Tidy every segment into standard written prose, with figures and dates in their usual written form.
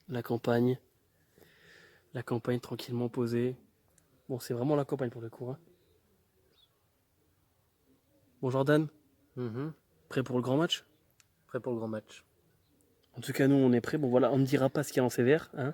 la campagne. La campagne tranquillement posée. Bon, c'est vraiment la campagne pour le coup. Hein. Bon, Jordan, Mhm. prêt pour le grand match? Prêt pour le grand match. En tout cas, nous, on est prêts. Bon, voilà, on ne dira pas ce qu'il y a dans ces verres. Hein.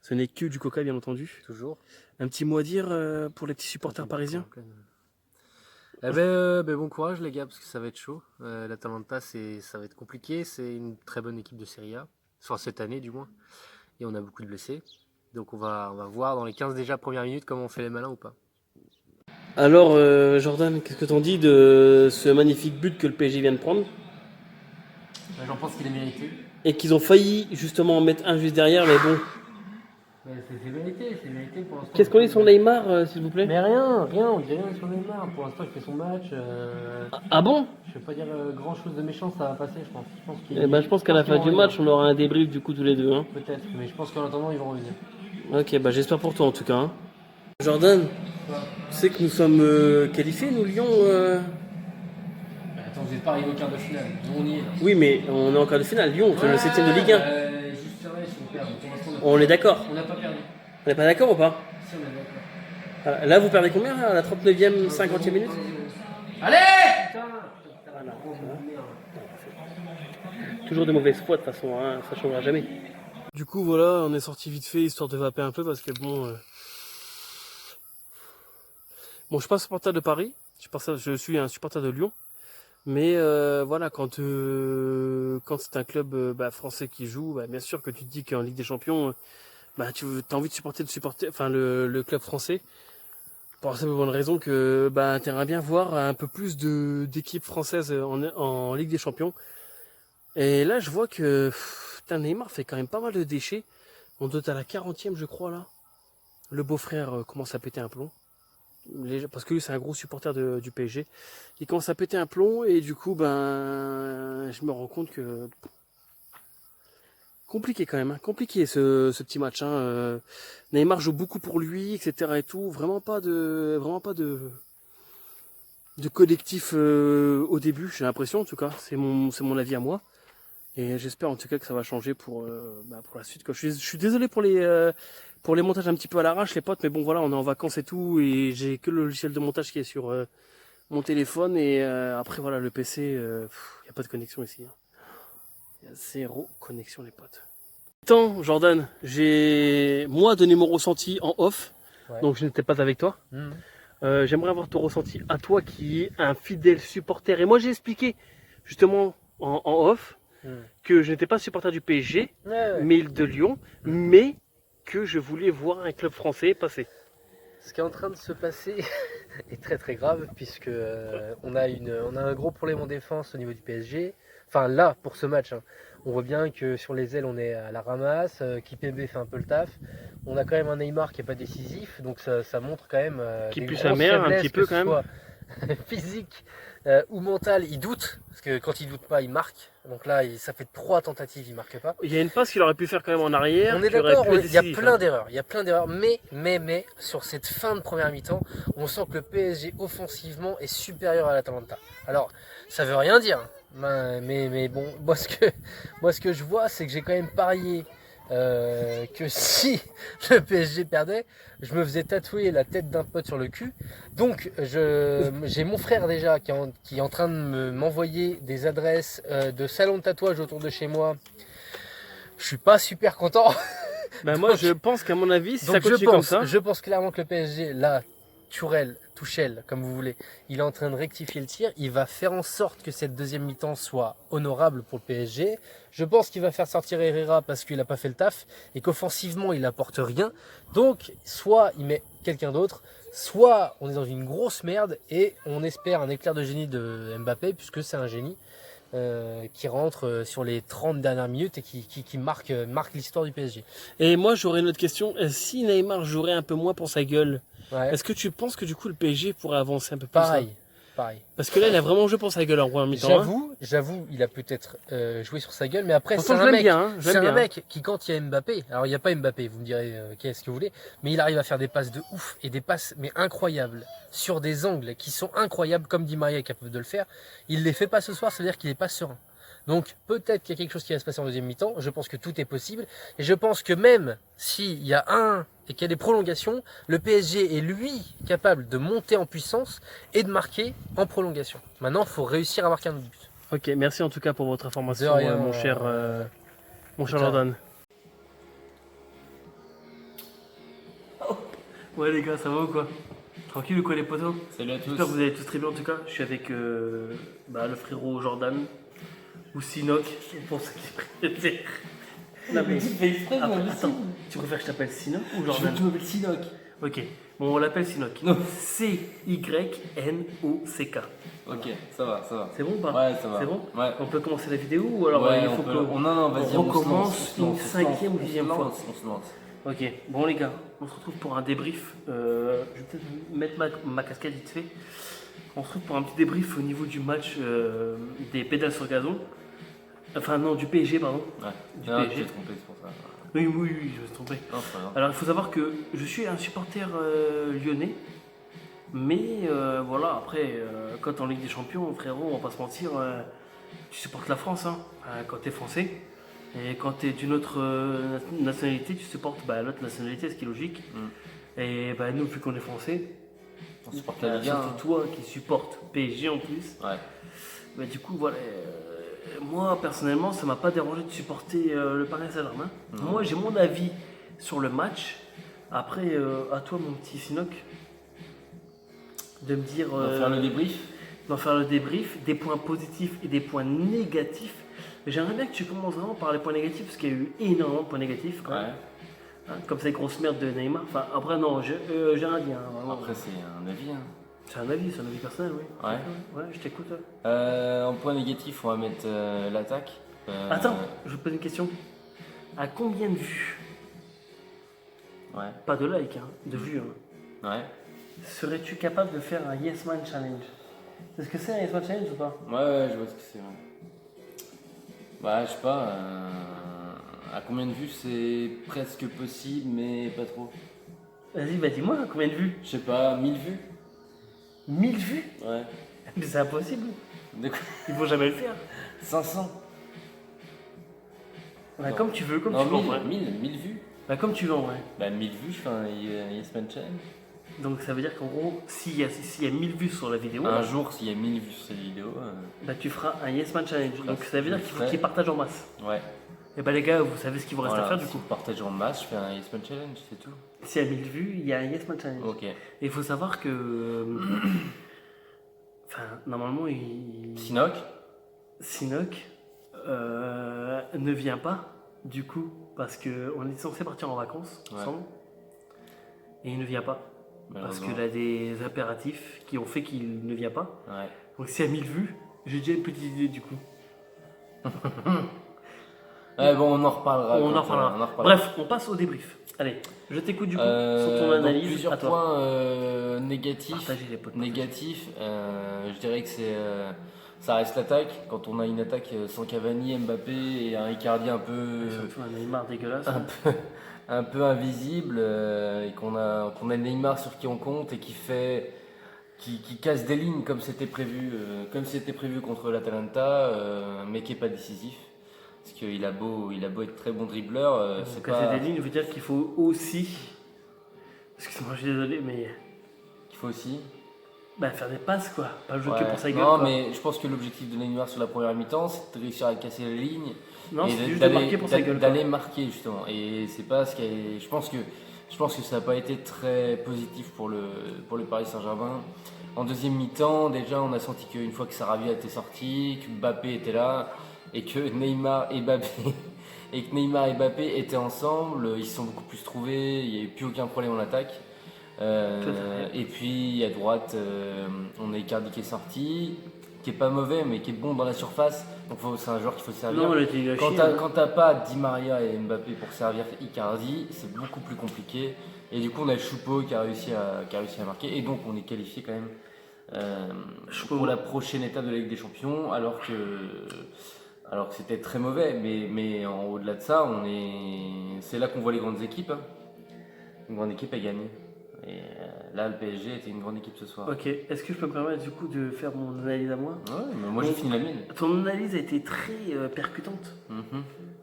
Ce n'est que du coca, bien entendu. Toujours. Un petit mot à dire pour les petits Attends, supporters une bouteille parisiens? en pleine. Bon courage les gars, parce que ça va être chaud. L'Atalanta, ça va être compliqué. C'est une très bonne équipe de Serie A. Enfin, cette année du moins. Et on a beaucoup de blessés. Donc on va voir dans les 15 déjà premières minutes comment on fait les malins ou pas. Alors, Jordan, qu'est-ce que t'en dis de ce magnifique but que le PSG vient de prendre? J'en pense qu'il est mérité. Et qu'ils ont failli justement en mettre un juste derrière, mais bon. C'est mérité pour l'instant. Qu'est-ce qu'on dit sur Neymar, s'il vous plaît? Mais rien, on dit rien sur Neymar. Pour l'instant, il fait son match. Ah bon? Je vais pas dire grand chose de méchant, ça va passer, je pense. Eh ben, je pense qu'à la fin du match, on aura un débrief du coup tous les deux. Hein. Peut-être, mais je pense qu'en attendant, ils vont revenir. Ok, bah j'espère pour toi en tout cas. Hein. Jordan, tu sais que nous sommes qualifiés, nous, Lyon Attends, vous n'êtes pas arrivé au quart de finale. Nous, on y est là. Oui, mais on est en quart de finale. Lyon, on fait le 7ème de Ligue 1. Juste ça, si on perd. Pour l'instant, On est d'accord. on n'a pas perdu. On n'est pas d'accord ou pas? Si, on est d'accord. Voilà. Là, vous perdez combien là, à la 39e, 50e minute? Allez Putain Voilà. Toujours de mauvaises foi de toute façon, hein, ça changera jamais. Du coup, voilà, on est sorti vite fait histoire de vaper un peu parce que bon. Bon, je suis pas un supporter de Paris, je suis un supporter de Lyon. Mais voilà, quand c'est un club français qui joue, bien sûr que tu te dis qu'en Ligue des Champions, tu as envie de supporter enfin, le club français. Pour la simple bonne raison que tu aimerais bien voir un peu plus d'équipes françaises en Ligue des Champions. Et là, je vois que putain, Neymar fait quand même pas mal de déchets. On doit être à la 40e, je crois, là. Le beau-frère commence à péter un plomb. Parce que lui, c'est un gros supporter du PSG. Il commence à péter un plomb et du coup, je me rends compte que compliqué quand même, hein. Compliqué ce petit match. Hein. Neymar joue beaucoup pour lui, etc. et tout. Vraiment pas de collectif au début. J'ai l'impression, en tout cas, c'est mon avis à moi. Et j'espère en tout cas que ça va changer pour la suite. Quoi. Je suis désolé pour les montages un petit peu à l'arrache, les potes, mais bon voilà, on est en vacances et tout, et j'ai que le logiciel de montage qui est sur mon téléphone, et après voilà, le PC, il n'y a pas de connexion ici. Il y a zéro connexion, les potes. Attends, Jordan, j'ai moi donné mon ressenti en off, Ouais. donc je n'étais pas avec toi. J'aimerais avoir ton ressenti à toi qui est un fidèle supporter. Et moi j'ai expliqué justement en off que je n'étais pas supporter du PSG, Ouais. mais de Lyon, mais que je voulais voir un club français passer. Ce qui est en train de se passer est très très grave puisque on a un gros problème en défense au niveau du PSG. Enfin là, pour ce match, hein. On voit bien que sur les ailes, on est à la ramasse, Kipembe fait un peu le taf. On a quand même un Neymar qui n'est pas décisif, donc ça montre quand même Qui des pue sa grosses mère un faiblesses, petit que peu ce quand même. soit physique ou mental. Il doute, parce que quand il doute pas, il marque. Donc là, ça fait 3 tentatives, il marque pas. Il y a une passe qu'il aurait pu faire quand même en arrière. On est Qui aurait d'accord, pu être il y a décisif, plein hein. d'erreurs, mais, sur cette fin de première mi-temps, on sent que le PSG offensivement est supérieur à l'Atalanta. Alors, ça veut rien dire, hein, mais bon, moi ce que je vois, c'est que j'ai quand même parié que si le PSG perdait, je me faisais tatouer la tête d'un pote sur le cul. Donc, j'ai mon frère déjà qui est en train de m'envoyer des adresses de salon de tatouage autour de chez moi. Je suis pas super content. Moi je pense qu'à mon avis, si ça Donc continue comme ça. je pense clairement que le PSG, là, Tuchel, comme vous voulez, il est en train de rectifier le tir. Il va faire en sorte que cette deuxième mi-temps soit honorable pour le PSG. Je pense qu'il va faire sortir Herrera parce qu'il n'a pas fait le taf et qu'offensivement, il n'apporte rien. Donc, soit il met quelqu'un d'autre, soit on est dans une grosse merde et on espère un éclair de génie de Mbappé puisque c'est un génie. Qui rentre sur les 30 dernières minutes et qui marque l'histoire du PSG. Et moi j'aurais une autre question. Si Neymar jouerait un peu moins pour sa gueule, Ouais. est-ce que tu penses que du coup le PSG pourrait avancer un peu plus Pareil, là pareil. Parce que là il a vraiment joué pour sa gueule en première mi-temps. Hein. J'avoue, il a peut-être joué sur sa gueule, mais après Pourtant, je l'aime bien. Hein, c'est un mec qui quand il y a Mbappé, alors il n'y a pas Mbappé, vous me direz qu'est-ce que vous voulez, mais il arrive à faire des passes de ouf et des passes mais incroyables sur des angles qui sont incroyables comme Di Maria est capable de le faire. Il les fait pas ce soir, ça veut dire qu'il est pas serein. Donc peut-être qu'il y a quelque chose qui va se passer en deuxième mi-temps. Je pense que tout est possible. Et je pense que même s'il y a et qu'il y a des prolongations, le PSG est lui capable de monter en puissance et de marquer en prolongation. Maintenant, il faut réussir à marquer un but. Ok, merci en tout cas pour votre information, De rien, mon cher putain. Jordan. Ouais les gars, ça va ou quoi? Tranquille ou quoi les potos? Salut à tous. J'espère que vous allez tous très bien en tout cas. Je suis avec le frérot Jordan ou Sinoc pour ceux qui préfèrent. Non mais Tu fais exprès, après, moi, attends, tu préfères que je t'appelle Sinoc ou Jordan? Je m'appelle Sinoc. Ok, bon on l'appelle Sinoc. Non. C-Y-N-O-C-K. Ok, ça va, ça va. C'est bon ou pas? Ouais, ça va. C'est bon? Ouais. On peut commencer la vidéo ou alors Ouais, il on faut peut. que Non, vas-y, on on se recommence lance, une on se lance, cinquième ou dixième fois. On se lance. Ok, bon les gars, on se retrouve pour un débrief. Je vais peut-être mettre ma casquette vite fait. On se retrouve pour un petit débrief au niveau du match des pédales sur gazon. Enfin non, du PSG pardon. Ouais. Du Non, PSG. tu t'es trompé, c'est pour ça. Oui, je me suis trompé. Non, c'est pas grave. Alors il faut savoir que je suis un supporter lyonnais. Mais voilà, après, quand en Ligue des Champions, frérot, on va pas se mentir, tu supportes la France hein, quand t'es français. Et quand t'es d'une autre nationalité, tu supportes l'autre nationalité, ce qui est logique. Et nous, vu qu'on est français, On supporte la Ligue 1. surtout toi qui supportes PSG en plus, Ouais. du coup, voilà. Moi, personnellement, ça m'a pas dérangé de supporter le Paris Saint-Germain. Moi, j'ai mon avis sur le match. Après, à toi, mon petit Sinoc, de me dire. On va faire le débrief. D'en faire le débrief, des points positifs et des points négatifs. J'aimerais bien que tu commences vraiment par les points négatifs, parce qu'il y a eu énormément de points négatifs. Quand même. Hein, comme cette grosse merde de Neymar. Enfin, après, non, j'ai rien dit. Hein, vraiment. Après, c'est un avis. Hein. C'est un avis personnel, oui. Ouais. Ouais, je t'écoute. En point négatif, on va mettre l'attaque. Attends, je vous pose une question. À combien de vues, Ouais. pas de likes, hein, de vues, hein, Ouais. serais-tu capable de faire un Yes Man Challenge? C'est ce que c'est un Yes Man Challenge ou pas? Ouais, je vois ce que c'est. Ouais. Bah, je sais pas. À combien de vues c'est presque possible, mais pas trop. Vas-y, dis-moi, combien de vues? Je sais pas, 1000 vues? 1000 vues? Ouais. Mais c'est impossible. De quoi? Ils vont jamais le faire. 500? Bah, Non. comme tu veux, comme Non, tu veux en 1000, vrai. 1000 vues. Bah, comme tu veux en vrai. Bah, 1000 vues, je fais un Yes Man Challenge. Donc ça veut dire qu'en gros, s'il y a 1000 vues sur la vidéo, Un jour, s'il y a 1000 vues sur cette vidéo, tu feras un Yes Man Challenge. Donc ça veut dire qu'il faut ferai. qu'ils partagent en masse. ouais. Et les gars, vous savez ce qu'il vous reste à Voilà, faire du si coup. on partage en masse, je fais un Yes Man Challenge, c'est tout. S'il y a 1000 vues, il y a un Yes Man Challenge. Ok. Et il faut savoir que. Enfin, normalement, Sinoc? Sinoc ne vient pas, du coup, parce qu'on est censé partir en vacances ensemble. Et il ne vient pas. Parce qu'il a des impératifs qui ont fait qu'il ne vient pas. Ouais. Donc s'il y a 1000 vues, j'ai déjà une petite idée du coup. Ouais, bon, on en reparlera. On en reparlera. Bref, on passe au débrief. Allez, je t'écoute du coup sur ton donc analyse. plusieurs à toi. points négatifs. Partagez les potes. Négatif, je dirais que ça reste l'attaque. Quand on a une attaque sans Cavani, Mbappé et un Icardi un peu, Surtout un Neymar dégueulasse. un peu invisible et qu'on a Neymar sur qui on compte et qui casse des lignes comme c'était prévu contre l'Atalanta, mais qui est pas décisif. Parce qu'il a beau être très bon dribbleur, c'est Casser pas des lignes veut dire qu'il faut aussi. Excuse-moi, je suis désolé, mais. qu'il faut aussi. Faire des passes quoi. Pas jouer que Ouais. pour sa gueule. Non, quoi. mais je pense que l'objectif de Neymar sur la première mi-temps, c'est de réussir à casser les lignes. Non, et c'est juste de marquer pour sa gueule. D'aller marquer justement. Et c'est pas ce qui est. Je pense que ça n'a pas été très positif pour le Paris Saint-Germain. En deuxième mi-temps, déjà, on a senti qu'une fois que Sarabia était sorti, que Mbappé était là, et que Neymar et Mbappé étaient ensemble, ils se sont beaucoup plus trouvés, il n'y a eu plus aucun problème en attaque. Et puis à droite, on a Icardi qui est sorti, qui est pas mauvais mais qui est bon dans la surface. Donc c'est un joueur qu'il faut servir. Non, il a Quand chié, t'as quand t'as pas Di Maria et Mbappé pour servir Icardi, c'est beaucoup plus compliqué. Et du coup on a Choupo qui a réussi à marquer et donc on est qualifié quand même pour la prochaine étape de la Ligue des Champions alors que c'était très mauvais. Mais au-delà de ça, c'est là qu'on voit les grandes équipes. Hein. Une grande équipe a gagné. Et là, le PSG était une grande équipe ce soir. Ok, est-ce que je peux me permettre du coup de faire mon analyse à moi? Ouais, mais moi j'ai fini la mienne. Ton analyse a été très percutante. Mhm,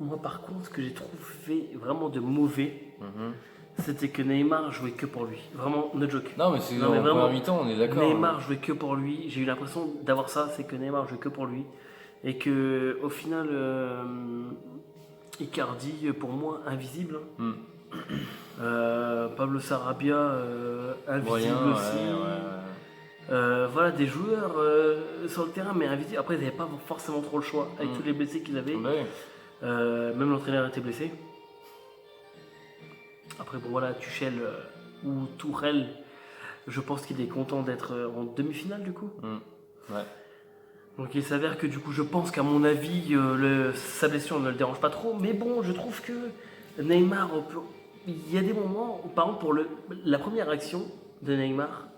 Moi par contre, ce que j'ai trouvé vraiment de mauvais, mhm. c'était que Neymar jouait que pour lui. Vraiment, no joke. Non, mais c'est Non, en mais vraiment, première mi-temps, on est d'accord. Neymar jouait que pour lui. J'ai eu l'impression d'avoir ça, c'est que Neymar jouait que pour lui. Et que au final, Icardi, pour moi, invisible. Hmm. Pablo Sarabia, invisible Moyen, aussi. Voilà, des joueurs sur le terrain, mais invisibles. Après, ils n'avaient pas forcément trop le choix avec tous les blessés qu'ils avaient. Bah oui. Même l'entraîneur était blessé. Après, bon voilà, Tuchel ou Tourelle, je pense qu'il est content d'être en demi-finale du coup. Ouais. Donc il s'avère que du coup, je pense qu'à mon avis, sa blessure ne le dérange pas trop. Mais bon, je trouve que Neymar, il y a des moments, par exemple, pour la première action de Neymar,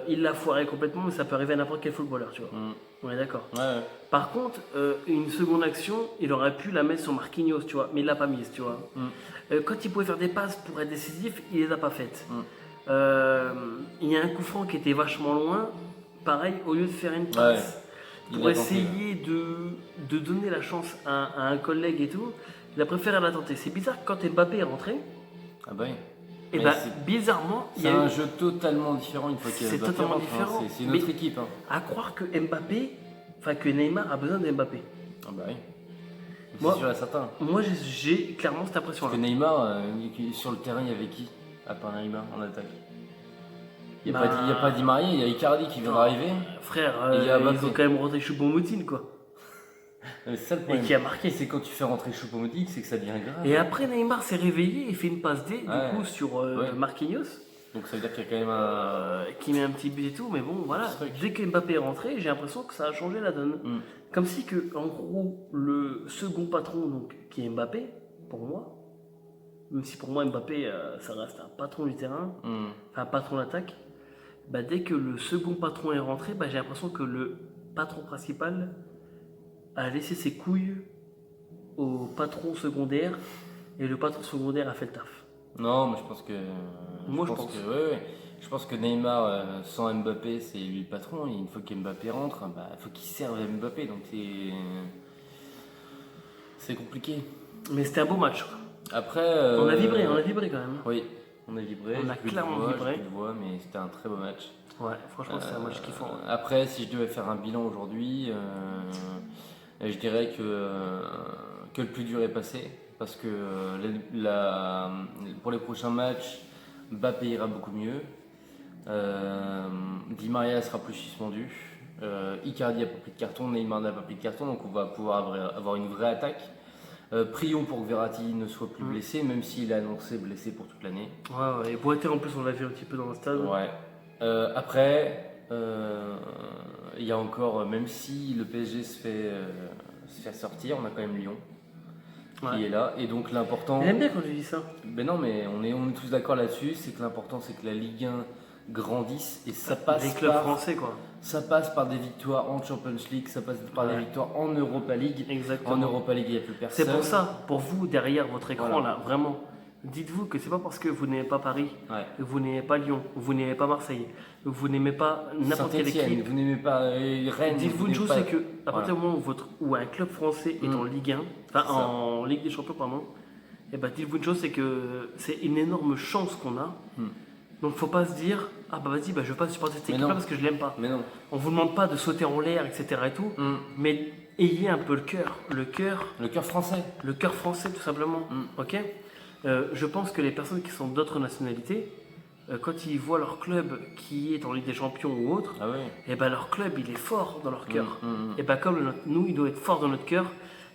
il l'a foiré complètement, mais ça peut arriver à n'importe quel footballeur, tu vois. On est d'accord. Ouais. Par contre, une seconde action, il aurait pu la mettre sur Marquinhos, tu vois, mais il l'a pas mise, tu vois. Quand il pouvait faire des passes pour être décisif, il les a pas faites. Il y a un coup franc qui était vachement loin. Pareil, au lieu de faire une passe Il pour a tenté, essayer de donner la chance à un collègue et tout, il a préféré la tenter. C'est bizarre que quand Mbappé est rentré, Ah bah oui. et Mais ben c'est- bizarrement, il y C'est a eu- un jeu totalement différent une fois qu'il y a C'est Mbappé totalement rentre, hein. différent. C'est une autre Mais- équipe. Hein. à croire que Mbappé, enfin que Neymar a besoin de Mbappé. Ah bah oui. Moi- C'est sûr et certain. Moi, j'ai clairement cette Parce impression-là. que Neymar, sur le terrain, il y avait qui à part Neymar en attaque? Il n'y a, Bah- y a pas Di Maria, il y a Icardi qui vient d'arriver. Frère, Et il y a ils Mbappé. ont quand même rentré Choupo-Moting, quoi. Mais c'est ça le Et problème. qui a marqué. C'est quand tu fais rentrer Choupo-Moting, c'est que ça devient grave. Et après, Neymar s'est réveillé et fait une passe D, du Ouais. coup, sur Ouais. Marquinhos, Donc ça veut dire qu'il y a quand même un. qui met un petit but et tout. Mais bon, voilà, Truc. dès que Mbappé est rentré, j'ai l'impression que ça a changé la donne. Mm. Comme si que, en gros, le second patron, donc, qui est Mbappé, pour moi, même si pour moi, Mbappé, ça reste un patron du terrain, Mm. enfin, un patron d'attaque, bah, dès que le second patron est rentré, bah, j'ai l'impression que le patron principal a laissé ses couilles au patron secondaire et le patron secondaire a fait le taf. Non, mais je pense que. Moi, je pense. que. Ouais. Je pense que Neymar, sans Mbappé, c'est lui le patron. Et une fois qu'Mbappé rentre, bah, il faut qu'il serve à Mbappé. Donc c'est. C'est compliqué. Mais c'était un beau match, quoi. Après. On a vibré quand même. Oui, on a vibré. On a j'ai plus de clairement voix, vibré. j'ai plus de voix, mais c'était un très beau match. Ouais, franchement, c'est un match kiffant. Ouais. Après, si je devais faire un bilan aujourd'hui, je dirais que le plus dur est passé. Parce que pour les prochains matchs, Mbappé ira beaucoup mieux. Di Maria sera plus suspendu. Icardi n'a pas pris de carton, Neymar n'a pas pris de carton, donc on va pouvoir avoir une vraie attaque. Prions pour que Verratti ne soit plus blessé, même s'il a annoncé blessé pour toute l'année. Ouais. Et Boateng, en plus, on l'a vu un petit peu dans le stade. Ouais. Après, il y a encore, même si le PSG se fait sortir, on a quand même Lyon qui est là. Et donc l'important. J'aime bien quand tu dis ça. Ben non, mais on est tous d'accord là-dessus, c'est que l'important c'est que la Ligue 1 grandisse et ça passe Les clubs français, quoi. ça passe par des victoires en Champions League, ça passe par des victoires en Europa League. Exactement. En Europa League, il n'y a plus personne. C'est pour ça, pour vous, derrière votre écran, Voilà. là, vraiment, dites-vous que c'est pas parce que vous n'aimez pas Paris, Ouais. que vous n'aimez pas Lyon, que vous n'aimez pas Marseille, que vous n'aimez pas n'importe quelle Saint-Étienne, équipe. vous n'aimez pas Rennes. Dites-vous une n'aimez chose, pas- c'est que à Voilà. partir du moment où un club français est en Ligue 1, enfin C'est ça. en Ligue des Champions, pardon, et ben dites-vous une chose, c'est que c'est une énorme chance qu'on a. Donc faut pas se dire, ah bah vas-y, bah, je vais pas supporter cette Mais équipe-là non. parce que je l'aime pas. Mais non. On vous demande pas de sauter en l'air, etc. et tout, mais ayez un peu le cœur, Le cœur français. le cœur français tout simplement. Ok. Je pense que les personnes qui sont d'autres nationalités, quand ils voient leur club qui est en Ligue des Champions ou autre, Ah ouais. et ben leur club il est fort dans leur cœur. Mm. Et ben comme nous, il doit être fort dans notre cœur.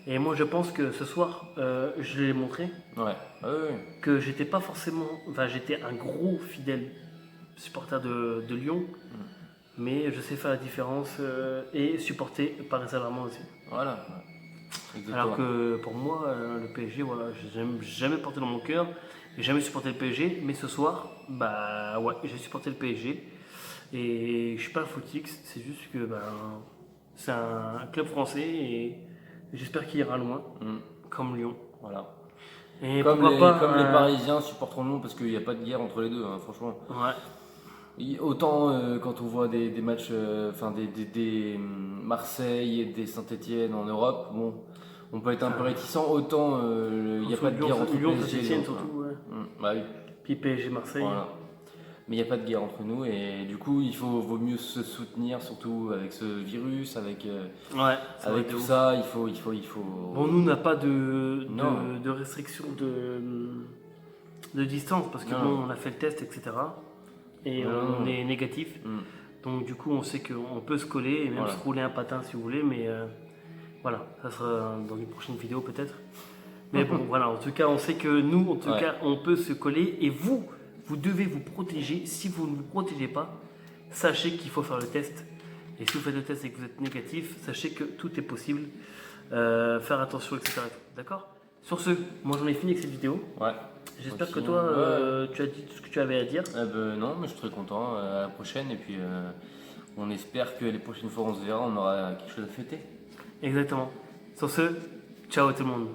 Et moi je pense que ce soir, je l'ai montré, Ouais. Ah ouais. que j'étais pas forcément, enfin j'étais un gros fidèle supporter de Lyon, mais je sais faire la différence et supporter Paris Saint-Germain aussi. Voilà. Ouais. Exactement. Alors que pour moi, le PSG, voilà, j'ai jamais porté dans mon cœur, j'ai jamais supporté le PSG, mais ce soir, bah ouais, j'ai supporté le PSG. Et je suis pas un footix, c'est juste que ben, c'est un club français et j'espère qu'il ira loin, comme Lyon. Voilà. Et Comme, pourquoi pas comme les Parisiens supporteront-nous, parce qu'il n'y a pas de guerre entre les deux, hein, franchement. Ouais. Autant quand on voit des matchs, enfin des Marseille et des Saint-Etienne en Europe, bon, on peut être un peu réticent. Autant il n'y a pas de guerre entre Lyon, PSG et Saint-Etienne les autres, surtout, ouais. Bah oui, Puis PSG, Marseille. voilà. Mais il n'y a pas de guerre entre nous et du coup vaut mieux se soutenir, surtout avec ce virus, avec, Ouais, ça va avec être de tout ouf. ça, il faut. Bon, nous, on n'a pas Non. de restriction de distance parce que Non. bon, on a fait le test, etc. Et Non. on est négatif. Mm. Donc, du coup, on sait qu'on peut se coller et même Voilà. se rouler un patin si vous voulez. Mais voilà, ça sera dans une prochaine vidéo peut-être. Mais bon, voilà, en tout cas, on sait que nous, en tout Ouais. cas, on peut se coller. Et vous devez vous protéger. Si vous ne vous protégez pas, sachez qu'il faut faire le test. Et si vous faites le test et que vous êtes négatif, sachez que tout est possible. Faire attention, etc. D'accord? Sur ce, moi j'en ai fini avec cette vidéo. Ouais. J'espère Aussi, que toi, ouais. tu as dit tout ce que tu avais à dire. Non, mais je suis très content. À la prochaine. Et puis, on espère que les prochaines fois on se verra, on aura quelque chose à fêter. Exactement. Sur ce, ciao tout le monde.